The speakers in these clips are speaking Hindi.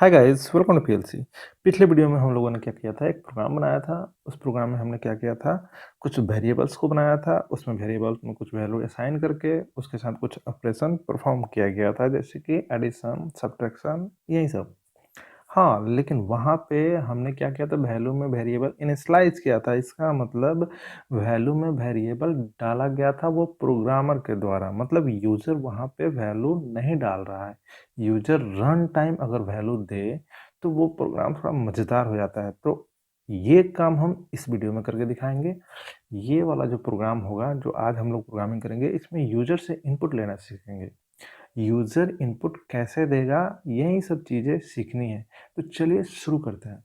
Hi guys, welcome to PLC. पिछले वीडियो में हम लोगों ने क्या किया था, एक प्रोग्राम बनाया था। उस प्रोग्राम में हमने क्या किया था, कुछ वेरिएबल्स को बनाया था। उसमें वेरिएबल्स में कुछ वैल्यू असाइन करके उसके साथ कुछ ऑपरेशन परफॉर्म किया गया था, जैसे कि एडिशन, सब्ट्रैक्शन, यही सब। हाँ, लेकिन वहाँ पे हमने क्या किया था, वैल्यू में वेरिएबल इनिशियलाइज़ किया था। इसका मतलब वैल्यू में वेरिएबल डाला गया था वो प्रोग्रामर के द्वारा, मतलब यूज़र वहाँ पे वैल्यू नहीं डाल रहा है। यूज़र रन टाइम अगर वैल्यू दे, तो वो प्रोग्राम थोड़ा मज़ेदार हो जाता है। तो ये काम हम इस वीडियो में करके दिखाएँगे। ये वाला जो प्रोग्राम होगा, जो आज हम लोग प्रोग्रामिंग करेंगे, इसमें यूज़र से इनपुट लेना सीखेंगे। यूज़र इनपुट कैसे देगा, यही सब चीज़ें सीखनी है। तो चलिए शुरू करते हैं।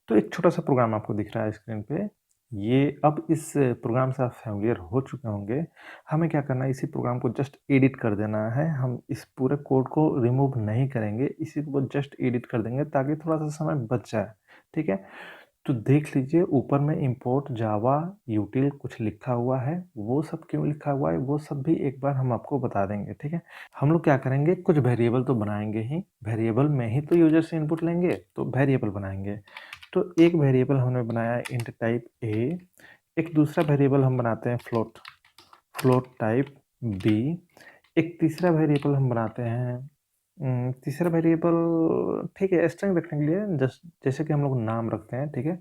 तो एक छोटा सा प्रोग्राम आपको दिख रहा है स्क्रीन पे। ये अब इस प्रोग्राम से आप फ़ैमिलियर हो चुके होंगे। हमें क्या करना है, इसी प्रोग्राम को जस्ट एडिट कर देना है। हम इस पूरे कोड को रिमूव नहीं करेंगे, इसी को जस्ट एडिट कर देंगे ताकि थोड़ा-सा समय बच जाए, ठीक है? तो देख लीजिए ऊपर में इम्पोर्ट जावा यूटिल कुछ लिखा हुआ है। वो सब क्यों लिखा हुआ है, वो सब भी एक बार हम आपको बता देंगे, ठीक है? हम लोग क्या करेंगे, कुछ वेरिएबल तो बनाएँगे ही, वेरिएबल में ही तो यूज़र से इनपुट लेंगे, तो वेरिएबल बनाएँगे। तो एक वेरिएबल हमने बनाया इंट टाइप ए, एक दूसरा वेरिएबल हम बनाते हैं फ्लोट, फ्लोट टाइप बी, एक तीसरा वेरिएबल हम बनाते हैं तीसरा वेरिएबल ठीक है स्ट्रिंग रखने के लिए, जैसे कि हम लोग नाम रखते हैं, ठीक है?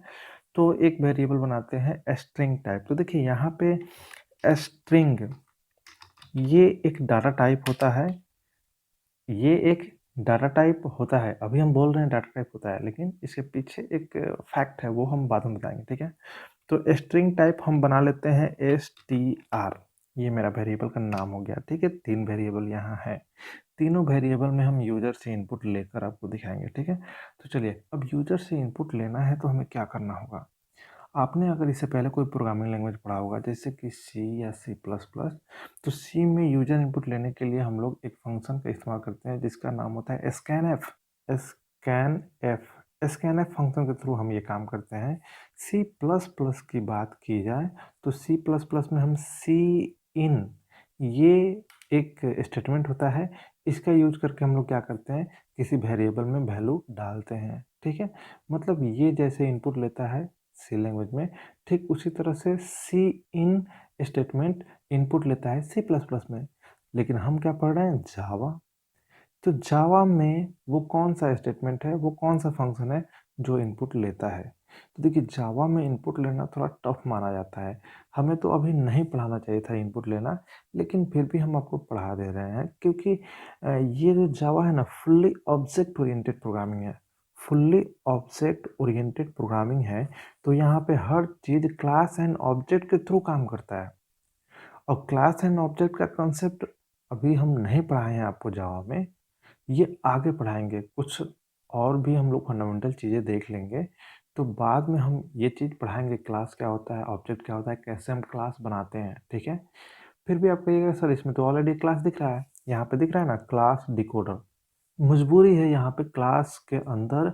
तो एक वेरिएबल बनाते हैं स्ट्रिंग टाइप। तो देखिए यहाँ पे स्ट्रिंग ये एक डाटा टाइप होता है, ये एक डाटा टाइप होता है। अभी हम बोल रहे हैं डाटा टाइप होता है, लेकिन इसके पीछे एक फैक्ट है, वो हम बाद में बताएंगे, ठीक है? तो स्ट्रिंग टाइप हम बना लेते हैं str। ये मेरा वेरिएबल का नाम हो गया, ठीक है? 3 वेरिएबल यहाँ है। तीनों वेरिएबल में हम यूज़र से इनपुट लेकर आपको दिखाएंगे, ठीक है? तो चलिए, अब यूज़र से इनपुट लेना है तो हमें क्या करना होगा? आपने अगर इससे पहले कोई प्रोग्रामिंग लैंग्वेज पढ़ा होगा, जैसे कि सी या सी प्लस प्लस, तो सी में यूजर इनपुट लेने के लिए हम लोग एक फंक्शन का इस्तेमाल करते हैं जिसका नाम होता है स्कैनएफ। स्कैनएफ स्कैनएफ फंक्शन के थ्रू हम ये काम करते हैं। सी प्लस प्लस की बात की जाए तो सी प्लस प्लस में हम सी इन, ये एक स्टेटमेंट होता है। इसका यूज करके हम लोग क्या करते हैं, किसी वेरिएबल में वैल्यू डालते हैं, ठीक है? मतलब ये जैसे इनपुट लेता है सी लैंग्वेज में, ठीक उसी तरह से सी इन स्टेटमेंट इनपुट लेता है सी प्लस प्लस में। लेकिन हम क्या पढ़ रहे हैं, जावा। तो जावा में वो कौन सा स्टेटमेंट है, वो कौन सा फंक्शन है जो इनपुट लेता है? तो देखिए जावा में इनपुट लेना थोड़ा टफ माना जाता है। हमें तो अभी नहीं पढ़ाना चाहिए था इनपुट लेना, लेकिन फिर भी हम आपको पढ़ा दे रहे हैं क्योंकि ये जो जावा है ना, फुल्ली ऑब्जेक्ट ओरिएंटेड प्रोग्रामिंग है। फुल्ली ऑब्जेक्ट ओरिएंटेड प्रोग्रामिंग है, तो यहाँ पे हर चीज़ क्लास एंड ऑब्जेक्ट के थ्रू काम करता है। और क्लास एंड ऑब्जेक्ट का कंसेप्ट अभी हम नहीं पढ़ाए हैं आपको जावा में, ये आगे पढ़ाएंगे। कुछ और भी हम लोग फंडामेंटल चीज़ें देख लेंगे, तो बाद में हम ये चीज़ पढ़ाएंगे, क्लास क्या होता है, ऑब्जेक्ट क्या होता है, कैसे हम क्लास बनाते हैं, ठीक है? फिर भी आप कहिएगा सर इसमें तो ऑलरेडी क्लास दिख रहा है, यहाँ पे दिख रहा है ना क्लास डिकोडर। मजबूरी है यहाँ पे क्लास के अंदर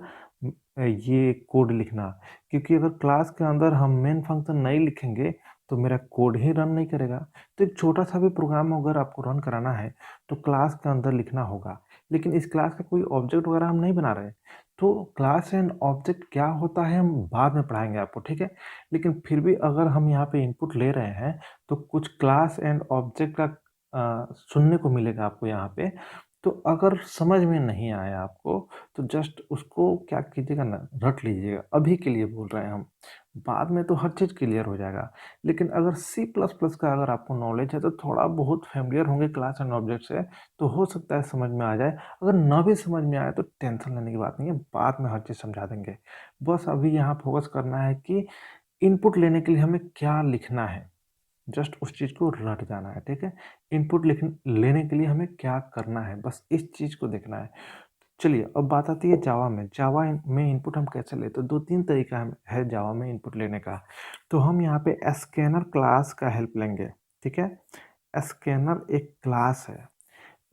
ये कोड लिखना, क्योंकि अगर क्लास के अंदर हम मेन फंक्शन नहीं लिखेंगे तो मेरा कोड ही रन नहीं करेगा। तो एक छोटा सा भी प्रोग्राम अगर आपको रन कराना है तो क्लास के अंदर लिखना होगा, लेकिन इस क्लास का कोई ऑब्जेक्ट वगैरह हम नहीं बना रहे। तो क्लास एंड ऑब्जेक्ट क्या होता है हम बाद में पढ़ाएंगे आपको, ठीक है? लेकिन फिर भी अगर हम यहाँ पे इनपुट ले रहे हैं तो कुछ क्लास एंड ऑब्जेक्ट का सुनने को मिलेगा आपको यहाँ पे। तो अगर समझ में नहीं आया आपको तो जस्ट उसको क्या कीजिएगा ना, रट लीजिएगा, अभी के लिए बोल रहे हैं हम। बाद में तो हर चीज़ क्लियर हो जाएगा। लेकिन अगर सी प्लस प्लस का अगर आपको नॉलेज है तो थोड़ा बहुत फैमिलियर होंगे क्लास एंड ऑब्जेक्ट से, तो हो सकता है समझ में आ जाए। अगर ना भी समझ में आए तो टेंशन लेने की बात नहीं है, बाद में हर चीज़ समझा देंगे। बस अभी यहाँ फोकस करना है कि इनपुट लेने के लिए हमें क्या लिखना है, जस्ट उस चीज़ को रट जाना है, ठीक है? इनपुट लिख लेने के लिए हमें क्या करना है, बस इस चीज़ को देखना है। चलिए अब बात आती है जावा में। जावा में इनपुट हम कैसे लेते हैं? 2-3 तरीका है जावा में इनपुट लेने का। तो हम यहाँ पे स्कैनर क्लास का हेल्प लेंगे, ठीक है? स्कैनर एक क्लास है,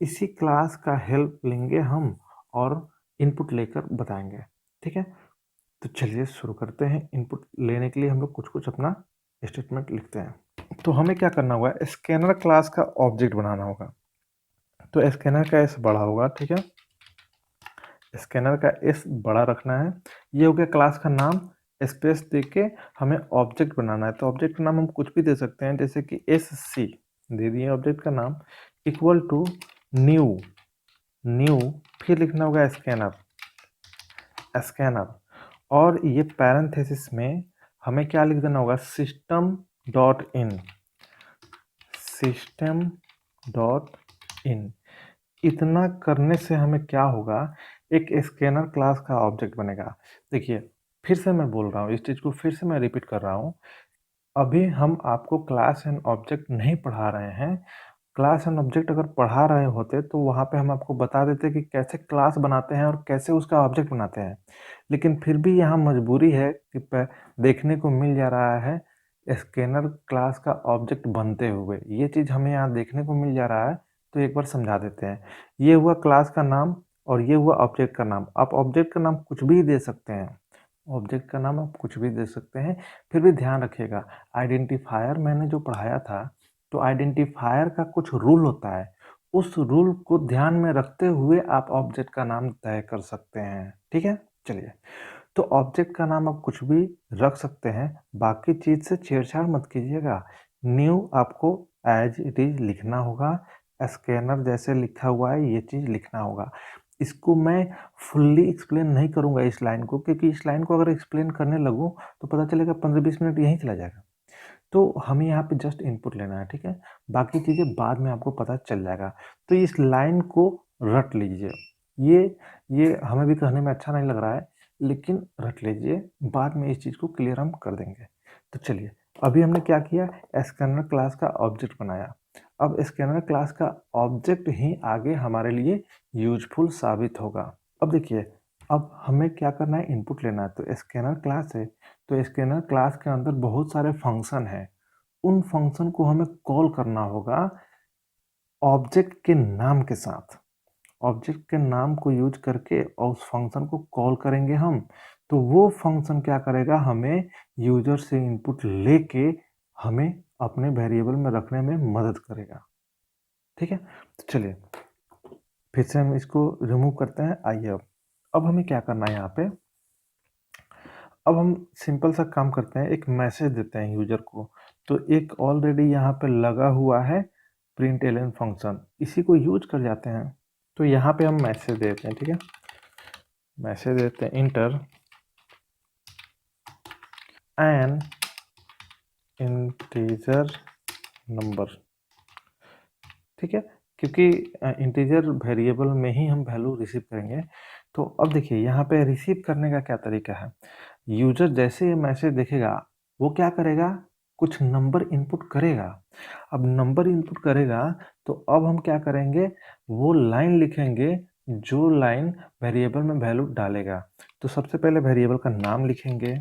इसी क्लास का हेल्प लेंगे हम और इनपुट लेकर बताएंगे, ठीक है? तो चलिए शुरू करते हैं। इनपुट लेने के लिए हम लोग कुछ-कुछ अपना स्टेटमेंट लिखते हैं। तो हमें क्या करना होगा, स्कैनर क्लास का ऑब्जेक्ट बनाना होगा। तो स्कैनर का एस बड़ा होगा, ठीक है? स्कैनर का एस बड़ा रखना है। ये हो गया क्लास का नाम। स्पेस देके हमें ऑब्जेक्ट बनाना है, तो ऑब्जेक्ट का नाम हम कुछ भी दे सकते हैं, जैसे कि एस सी दे दिए ऑब्जेक्ट का नाम, इक्वल टू न्यू, न्यू फिर लिखना होगा स्कैनर, स्कैनर, और ये पैरेंथेसिस में हमें क्या लिख देना होगा, system dot in, system dot in. इतना करने से हमें क्या होगा, एक स्कैनर क्लास का ऑब्जेक्ट बनेगा। देखिए फिर से मैं बोल रहा हूँ, इस चीज़ को फिर से मैं रिपीट कर रहा हूँ। अभी हम आपको क्लास एंड ऑब्जेक्ट नहीं पढ़ा रहे हैं। क्लास एंड ऑब्जेक्ट अगर पढ़ा रहे होते तो वहाँ पे हम आपको बता देते कि कैसे क्लास बनाते हैं और कैसे उसका ऑब्जेक्ट बनाते हैं। लेकिन फिर भी यहाँ मजबूरी है कि देखने को मिल जा रहा है स्कैनर क्लास का ऑब्जेक्ट बनते हुए, ये चीज़ हमें यहाँ देखने को मिल जा रहा है। तो एक बार समझा देते हैं। ये हुआ क्लास का नाम और ये हुआ ऑब्जेक्ट का नाम। आप ऑब्जेक्ट का नाम कुछ भी दे सकते हैं, ऑब्जेक्ट का नाम आप कुछ भी दे सकते हैं। फिर भी ध्यान रखिएगा, आइडेंटिफायर मैंने जो पढ़ाया था, तो आइडेंटिफायर का कुछ रूल होता है, उस रूल को ध्यान में रखते हुए आप ऑब्जेक्ट का नाम तय कर सकते हैं। ठीक है, चलिए। तो ऑब्जेक्ट का नाम आप कुछ भी रख सकते हैं, बाकी चीज़ से छेड़छाड़ मत कीजिएगा। न्यू आपको एज इट इज लिखना होगा, स्कैनर जैसे लिखा हुआ है ये चीज़ लिखना होगा। इसको मैं फुल्ली एक्सप्लेन नहीं करूँगा इस लाइन को, क्योंकि इस लाइन को अगर एक्सप्लेन करने लगूँ तो पता चलेगा 15-20 मिनट यहीं चला जाएगा। तो हमें यहाँ पे जस्ट इनपुट लेना है, ठीक है। बाकी चीज़ें बाद में आपको पता चल जाएगा। तो इस लाइन को रट लीजिए। ये हमें भी कहने में अच्छा नहीं लग रहा है, लेकिन रट लीजिए, बाद में इस चीज़ को क्लियर हम कर देंगे। तो चलिए, अभी हमने क्या किया, स्कैनर क्लास का ऑब्जेक्ट बनाया। अब स्कैनर क्लास का ऑब्जेक्ट ही आगे हमारे लिए यूजफुल साबित होगा। अब देखिए, अब हमें क्या करना है, इनपुट लेना है। तो स्कैनर क्लास है, तो स्कैनर क्लास के अंदर बहुत सारे फंक्शन हैं। उन फंक्शन को हमें कॉल करना होगा ऑब्जेक्ट के नाम के साथ। ऑब्जेक्ट के नाम को यूज करके और उस फंक्शन को कॉल करेंगे हम। तो वो फंक्शन क्या करेगा, हमें यूजर से इनपुट लेके हमें अपने वेरिएबल में रखने में मदद करेगा। ठीक है, तो चलिए फिर से हम इसको रिमूव करते हैं। आइए अब हमें क्या करना है, यहाँ पे अब हम सिंपल सा काम करते हैं, एक मैसेज देते हैं यूजर को। तो एक ऑलरेडी यहाँ पे लगा हुआ है प्रिंट फंक्शन, इसी को यूज कर जाते हैं। तो यहाँ पे हम मैसेज देते हैं, ठीक है, मैसेज देते हैं इंटर एन इंटीजर नंबर। ठीक है, क्योंकि इंटीजर वेरिएबल में ही हम वैल्यू रिसीव करेंगे। तो अब देखिए यहाँ पे रिसीव करने का क्या तरीका है, यूजर जैसे ये मैसेज देखेगा वो क्या करेगा, कुछ नंबर इनपुट करेगा। अब नंबर इनपुट करेगा तो अब हम क्या करेंगे, वो लाइन लिखेंगे जो लाइन वेरिएबल में वैल्यू डालेगा। तो सबसे पहले वेरिएबल का नाम लिखेंगे,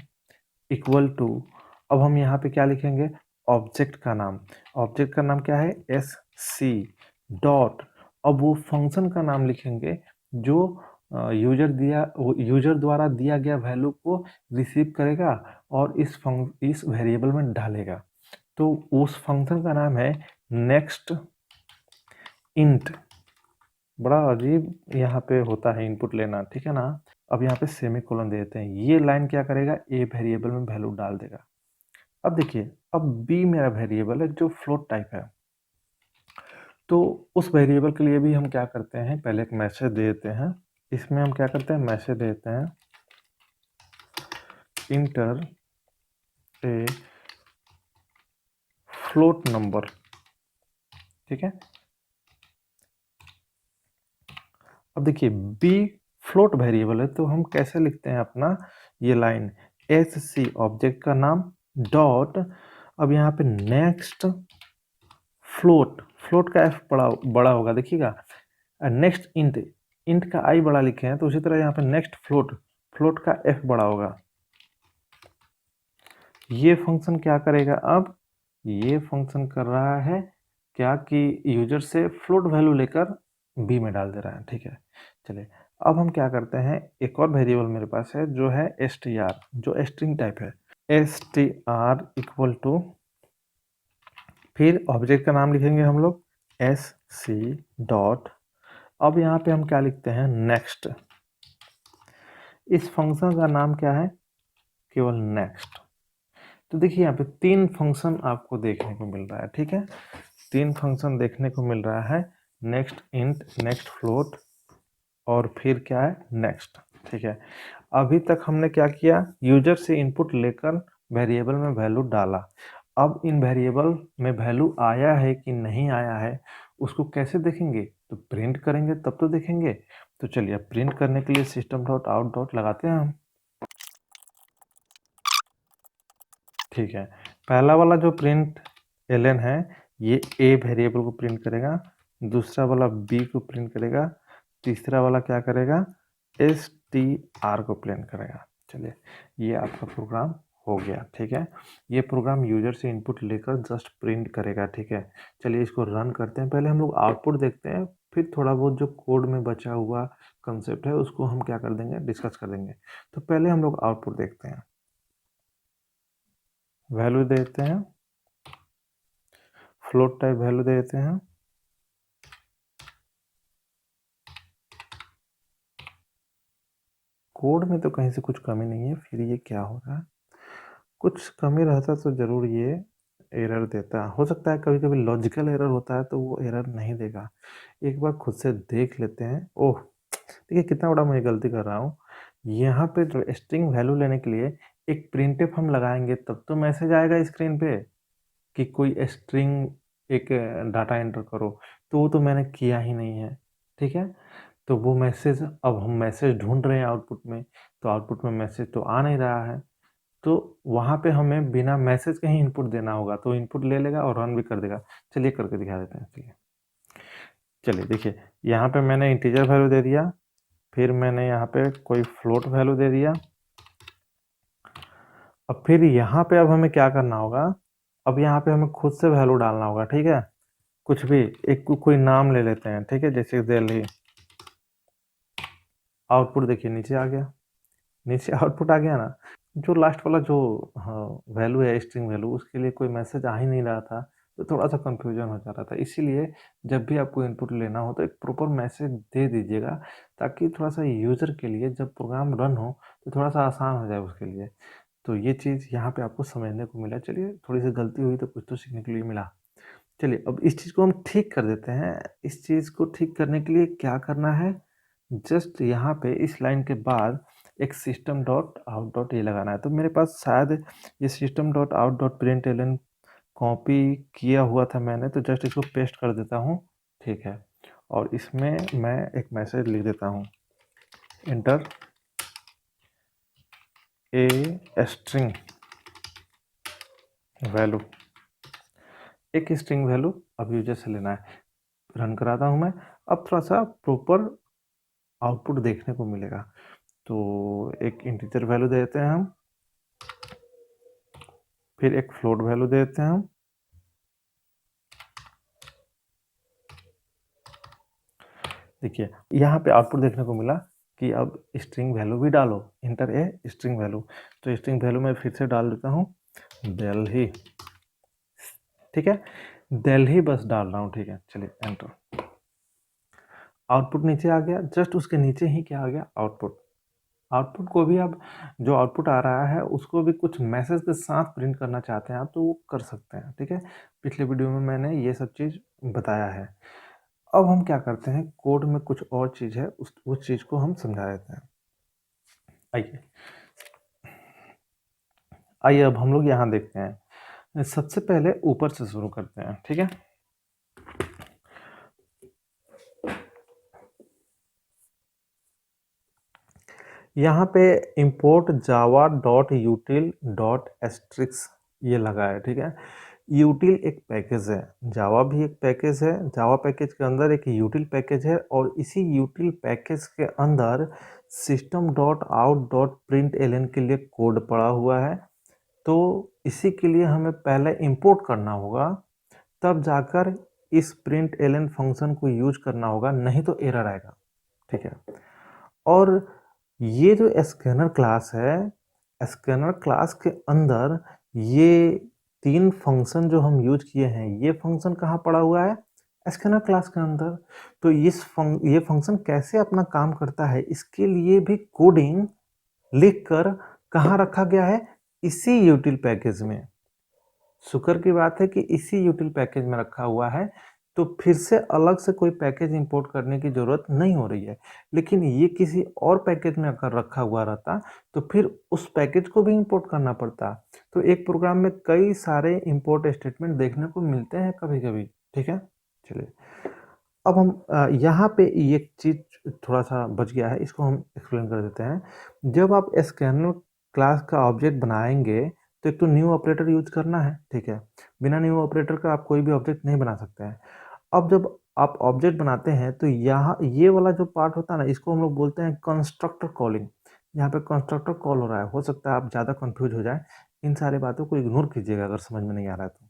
इक्वल टू, अब हम यहाँ पे क्या लिखेंगे, ऑब्जेक्ट का नाम। ऑब्जेक्ट का नाम क्या है, एस सी डॉट, अब वो फंक्शन का नाम लिखेंगे जो यूजर द्वारा दिया गया वैल्यू को रिसीव करेगा और इस वेरिएबल में डालेगा। तो उस फंक्शन का नाम है नेक्स्ट इंट। बड़ा अजीब यहाँ पे होता है इनपुट लेना, ठीक है ना। अब यहाँ पे सेमीकोलन दे देते हैं, ये लाइन क्या करेगा, ए वेरिएबल में वैल्यू डाल देगा। अब देखिए, अब बी मेरा वेरिएबल है जो फ्लोट टाइप है। तो उस वेरिएबल के लिए भी हम क्या करते हैं, पहले एक मैसेज दे देते हैं। इसमें हम क्या करते हैं, मैसेज देते हैं इंटर ए फ्लोट नंबर। ठीक है, अब देखिए बी फ्लोट वेरिएबल है, तो हम कैसे लिखते हैं अपना ये लाइन, एस सी ऑब्जेक्ट का नाम डॉट, अब यहाँ पे नेक्स्ट फ्लोट, फ्लोट का एफ बड़ा होगा देखिएगा, नेक्स्ट इंट, इंट का आई बड़ा लिखे हैं, तो उसी तरह यहाँ पे नेक्स्ट फ्लोट, फ्लोट का एफ बड़ा होगा। ये फंक्शन क्या करेगा, अब ये फंक्शन कर रहा है क्या कि यूजर से फ्लोट वैल्यू लेकर बी में डाल दे रहा है। ठीक है, चलिए अब हम क्या करते हैं, एक और वेरिएबल मेरे पास है जो है str, जो स्ट्रिंग टाइप है। str इक्वल टू, फिर ऑब्जेक्ट का नाम लिखेंगे हम लोग एस सी डॉट, अब यहाँ पे हम क्या लिखते हैं, नेक्स्ट, इस फंक्शन का नाम क्या है? केवल नेक्स्ट। तो देखिए यहाँ पे 3 फंक्शन आपको देखने को मिल रहा है, ठीक है? 3 फंक्शन देखने को मिल रहा है, नेक्स्ट इंट, नेक्स्ट फ्लोट और फिर क्या है? नेक्स्ट, ठीक है? अभी तक हमने क्या किया? यूजर से इनपुट लेकर वेरिएबल में वैल्यू डाला। अब इन वेरिएबल में वैल्यू आया है कि नहीं आया है, उसको कैसे देखेंगे? तो प्रिंट करेंगे तब तो देखेंगे। तो चलिए अब प्रिंट करने के लिए सिस्टम डॉट आउट डॉट लगाते हैं हम, ठीक है? पहला वाला जो प्रिंट एलन है, ये ए वेरिएबल को प्रिंट करेगा, दूसरा वाला बी को प्रिंट करेगा, तीसरा वाला क्या करेगा? एस टी आर को प्रिंट करेगा। चलिए ये आपका प्रोग्राम हो गया, ठीक है? ये प्रोग्राम यूजर से इनपुट लेकर जस्ट प्रिंट करेगा, ठीक है? चलिए इसको रन करते हैं। पहले हम लोग आउटपुट देखते हैं, फिर थोड़ा बहुत जो कोड में बचा हुआ कंसेप्ट है उसको हम क्या कर देंगे? डिस्कस कर देंगे। तो पहले हम लोग आउटपुट देखते हैं, वैल्यू देते हैं, फ्लोट टाइप वैल्यू दे देते हैं, कोड में तो कहीं से कुछ कमी नहीं है, फिर ये क्या हो रहा है? कुछ कमी रहता तो जरूर ये एरर देता। हो सकता है कभी कभी लॉजिकल एरर होता है तो वो एरर नहीं देगा। एक बार खुद से देख लेते हैं। ओह देखिए कितना बड़ा मैं गलती कर रहा हूँ। यहाँ पे जो स्ट्रिंग वैल्यू लेने के लिए एक प्रिंटफ हम लगाएंगे तब तो मैसेज आएगा स्क्रीन पे कि कोई स्ट्रिंग एक डाटा एंटर करो, तो वो तो मैंने किया ही नहीं है, ठीक है? तो वो मैसेज, अब हम मैसेज ढूंढ रहे हैं आउटपुट में, तो आउटपुट में मैसेज तो आ नहीं रहा है, तो वहाँ पे हमें बिना मैसेज के ही इनपुट देना होगा। तो इनपुट ले लेगा और रन भी कर देगा। चलिए करके दिखा देते हैं। चलिए देखिए यहाँ पे मैंने इंटीजर वैल्यू दे दिया, फिर मैंने यहाँ पे कोई फ्लोट वैल्यू दे दिया। अब फिर यहाँ पे अब हमें क्या करना होगा? अब यहाँ पे हमें खुद से वैल्यू डालना होगा, ठीक है? कुछ भी एक कोई नाम ले लेते हैं, ठीक है? जैसे दिल्ली। आउटपुट देखिए नीचे आ गया, नीचे आउटपुट आ गया ना। जो लास्ट वाला जो वैल्यू है स्ट्रिंग वैल्यू, उसके लिए कोई मैसेज आ ही नहीं रहा था, तो थोड़ा सा कंफ्यूजन हो जा रहा था। इसीलिए जब भी आपको इनपुट लेना हो तो एक प्रॉपर मैसेज दे दीजिएगा, ताकि थोड़ा सा यूजर के लिए जब प्रोग्राम रन हो तो थोड़ा सा आसान हो जाए उसके लिए। तो ये चीज़ यहाँ पे आपको समझने को मिला। चलिए थोड़ी सी गलती हुई तो कुछ तो सीखने के लिए मिला। चलिए अब इस चीज़ को हम ठीक कर देते हैं। इस चीज़ को ठीक करने के लिए क्या करना है? जस्ट यहाँ पे इस लाइन के बाद एक सिस्टम डॉट आउट डॉट ये लगाना है। तो मेरे पास शायद ये system dot out dot print LN copy किया हुआ था मैंने, तो जस्ट इसको पेस्ट कर देता हूँ, ठीक है? और इसमें मैं एक मैसेज लिख देता हूँ, एंटर ए स्ट्रिंग वैल्यू। एक स्ट्रिंग वैल्यू अब यूजर से लेना है। रन कराता हूँ मैं। अब थोड़ा सा प्रॉपर आउटपुट देखने को मिलेगा। तो एक इंटीजर वैल्यू दे देते हैं हम, फिर एक फ्लोट वैल्यू दे देते हैं हम। देखिए यहाँ पे आउटपुट देखने को मिला कि अब स्ट्रिंग वैल्यू भी डालो, इंटर ए स्ट्रिंग वैल्यू। तो स्ट्रिंग वैल्यू मैं फिर से डाल देता हूँ दिल्ली, ठीक है? दिल्ली बस डाल रहा हूँ, ठीक है? चलिए एंटर। आउटपुट नीचे आ गया, जस्ट उसके नीचे ही क्या आ गया? आउटपुट। आउटपुट को भी आप, जो आउटपुट आ रहा है उसको भी कुछ मैसेज के साथ प्रिंट करना चाहते हैं आप तो वो कर सकते हैं, ठीक है? पिछले वीडियो में मैंने ये सब चीज़ बताया है। अब हम क्या करते हैं, कोड में कुछ और चीज़ है, उस चीज़ को हम समझा देते हैं। आइए आइए अब हम लोग यहाँ देखते हैं। सबसे पहले ऊपर से शुरू करते हैं, ठीक है? यहाँ पे import java dot util dot asterisk ये लगा है, ठीक है? यूटिल एक पैकेज है, जावा भी एक पैकेज है। जावा पैकेज के अंदर एक यूटिल पैकेज है और इसी यूटिल पैकेज के अंदर system dot out dot print LN के लिए कोड पड़ा हुआ है। तो इसी के लिए हमें पहले इंपोर्ट करना होगा, तब जाकर इस प्रिंट एलन फंक्शन को यूज करना होगा, नहीं तो एरर आएगा, ठीक है? और ये जो स्कैनर क्लास है, स्कैनर क्लास के अंदर ये 3 फंक्शन जो हम यूज किए हैं, ये फंक्शन कहाँ पड़ा हुआ है? स्कैनर क्लास के अंदर। तो ये फंक्शन कैसे अपना काम करता है, इसके लिए भी कोडिंग लिखकर कहाँ रखा गया है? इसी यूटिल पैकेज में। शुक्र की बात है कि इसी यूटिल पैकेज में रखा हुआ है, तो फिर से अलग से कोई पैकेज इंपोर्ट करने की ज़रूरत नहीं हो रही है। लेकिन ये किसी और पैकेज में अगर रखा हुआ रहता, तो फिर उस पैकेज को भी इंपोर्ट करना पड़ता। तो एक प्रोग्राम में कई सारे इंपोर्ट स्टेटमेंट देखने को मिलते हैं कभी-कभी, ठीक है? चलिए, अब हम यहाँ पे ये चीज़ थोड़ा-सा बच गया है, इसको हम एक्सप्लेन कर देते हैं। जब आप स्कैनर क्लास का ऑब्जेक्ट बनाएँगे, तो एक तो न्यू ऑपरेटर यूज़ करना है, ठीक है? बिना न्यू ऑपरेटर का आप कोई भी ऑब्जेक्ट नहीं बना सकते हैं। अब जब आप ऑब्जेक्ट बनाते हैं, तो यहाँ ये वाला जो पार्ट होता है ना, इसको हम लोग बोलते हैं कंस्ट्रक्टर कॉलिंग। यहाँ पे कंस्ट्रक्टर कॉल हो रहा है, हो सकता है आप ज़्यादा कन्फ्यूज़ हो जाएँ। इन सारी बातों को इग्नोर कीजिएगा अगर समझ में नहीं आ रहा है तो।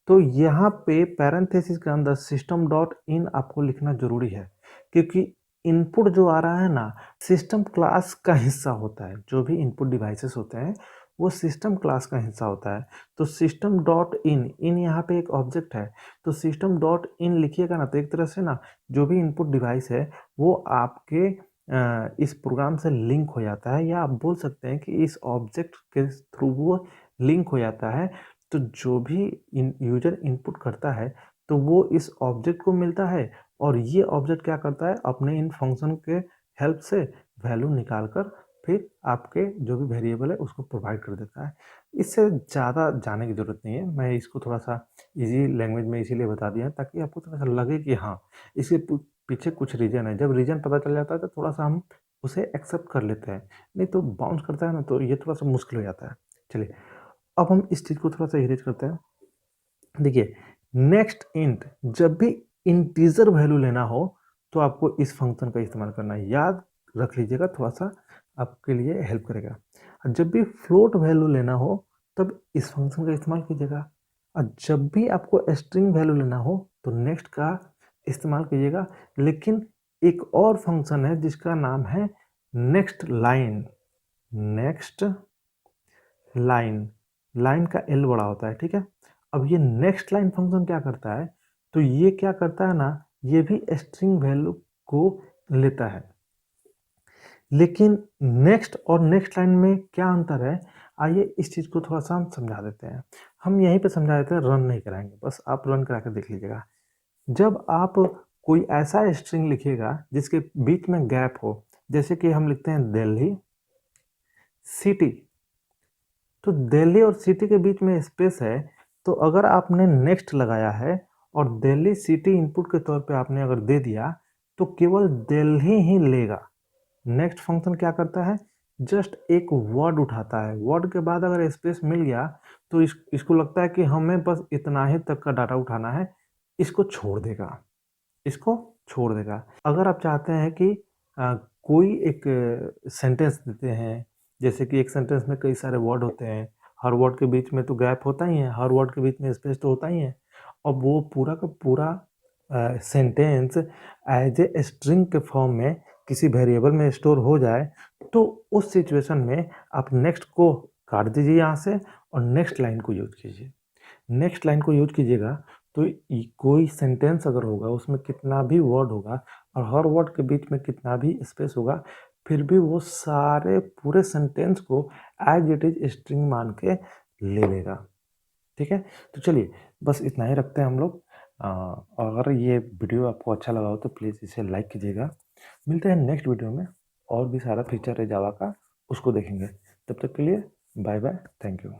तो यहाँ पे पैरेंथेसिस के अंदर सिस्टम डॉट इन आपको लिखना ज़रूरी है, क्योंकि इनपुट जो आ रहा है ना, सिस्टम क्लास का हिस्सा होता है। जो भी इनपुट डिवाइसेस होते हैं, वो सिस्टम क्लास का हिस्सा होता है। तो सिस्टम डॉट इन यहाँ पे एक ऑब्जेक्ट है, तो सिस्टम डॉट इन लिखिएगा ना, तो एक तरह से ना जो भी इनपुट डिवाइस है, वो आपके इस प्रोग्राम से लिंक हो जाता है, या आप बोल सकते हैं कि इस ऑब्जेक्ट के थ्रू वो लिंक हो जाता है। तो जो भी यूजर इनपुट करता है, तो वो इस ऑब्जेक्ट को मिलता है, और ये ऑब्जेक्ट क्या करता है, अपने इन फंक्शन के हेल्प से वैल्यू निकाल कर फिर आपके जो भी वेरिएबल है उसको प्रोवाइड कर देता है। इससे ज़्यादा जाने की ज़रूरत नहीं है, मैं इसको थोड़ा-सा ईज़ी लैंग्वेज में इसीलिए बता दिया है ताकि आपको थोड़ा-सा लगे कि हाँ, इसके पीछे कुछ रीज़न है। जब रीज़न पता चल जाता है तो थोड़ा-सा हम उसे एक्सेप्ट कर लेते हैं, नहीं तो बाउंस करता है ना, तो ये थोड़ा-सा मुश्किल हो जाता है। चलिए, अब हम इस चीज़ को थोड़ा-सा इरेज़ करते हैं। देखिए, नेक्स्ट इंट जब भी इंटीजर वैल्यू लेना हो, तो आपको इस फंक्शन का इस्तेमाल करना है। याद रख लीजिएगा, थोड़ा-सा आपके लिए हेल्प करेगा। और जब भी फ्लोट वैल्यू लेना हो, तब इस फंक्शन का इस्तेमाल कीजिएगा। और जब भी आपको स्ट्रिंग वैल्यू लेना हो, तो नेक्स्ट का इस्तेमाल कीजिएगा। लेकिन एक और फंक्शन है जिसका नाम है next line. Next line, line का एल बड़ा होता है, ठीक है? अब ये नेक्स्ट लाइन फंक्शन क्या करता है, तो ये क्या करता है ना, ये भी स्ट्रिंग वैल्यू को लेता है। लेकिन नेक्स्ट और नेक्स्ट लाइन में क्या अंतर है, आइए इस चीज़ को थोड़ा-सा हम समझा देते हैं। हम यहीं पे समझा देते हैं, रन नहीं कराएँगे, बस आप रन करा के देख लीजिएगा। जब आप कोई ऐसा स्ट्रिंग लिखिएगा जिसके बीच में गैप हो, जैसे कि हम लिखते हैं दिल्ली सिटी, तो दिल्ली और सिटी के बीच में स्पेस है, तो अगर आपने नेक्स्ट लगाया है और दिल्ली सिटी इनपुट के तौर पे आपने अगर दे दिया, तो केवल दिल्ली ही लेगा। नेक्स्ट फंक्शन क्या करता है, जस्ट एक वर्ड उठाता है, वर्ड के बाद अगर स्पेस मिल गया, तो इसको लगता है कि हमें बस इतना ही तक का डाटा उठाना है, इसको छोड़ देगा, इसको छोड़ देगा। अगर आप चाहते हैं कि कोई एक सेंटेंस देते हैं, जैसे कि एक सेंटेंस में कई सारे वर्ड होते हैं, हर वर्ड के बीच में तो गैप होता ही है, हर वर्ड के बीच में स्पेस तो होता ही है। अब वो पूरा का पूरा सेंटेंस एज ए स्ट्रिंग के फॉर्म में किसी वेरिएबल में स्टोर हो जाए, तो उस सिचुएशन में आप नेक्स्ट को काट दीजिए यहाँ से और नेक्स्ट लाइन को यूज़ कीजिए। नेक्स्ट लाइन को यूज़ कीजिएगा, तो कोई सेंटेंस अगर होगा, उसमें कितना भी वर्ड होगा और हर वर्ड के बीच में कितना भी स्पेस होगा, फिर भी वो सारे पूरे सेंटेंस को एज इट इज स्ट्रिंग मान के ले लेगा। ठीक है, तो चलिए बस इतना ही रखते हैं हम लोग। अगर ये वीडियो आपको अच्छा लगा हो तो प्लीज़ इसे लाइक कीजिएगा। मिलते हैं नेक्स्ट वीडियो में, और भी सारा फीचर है जावा का, उसको देखेंगे। तब तक के लिए बाय बाय, थैंक यू।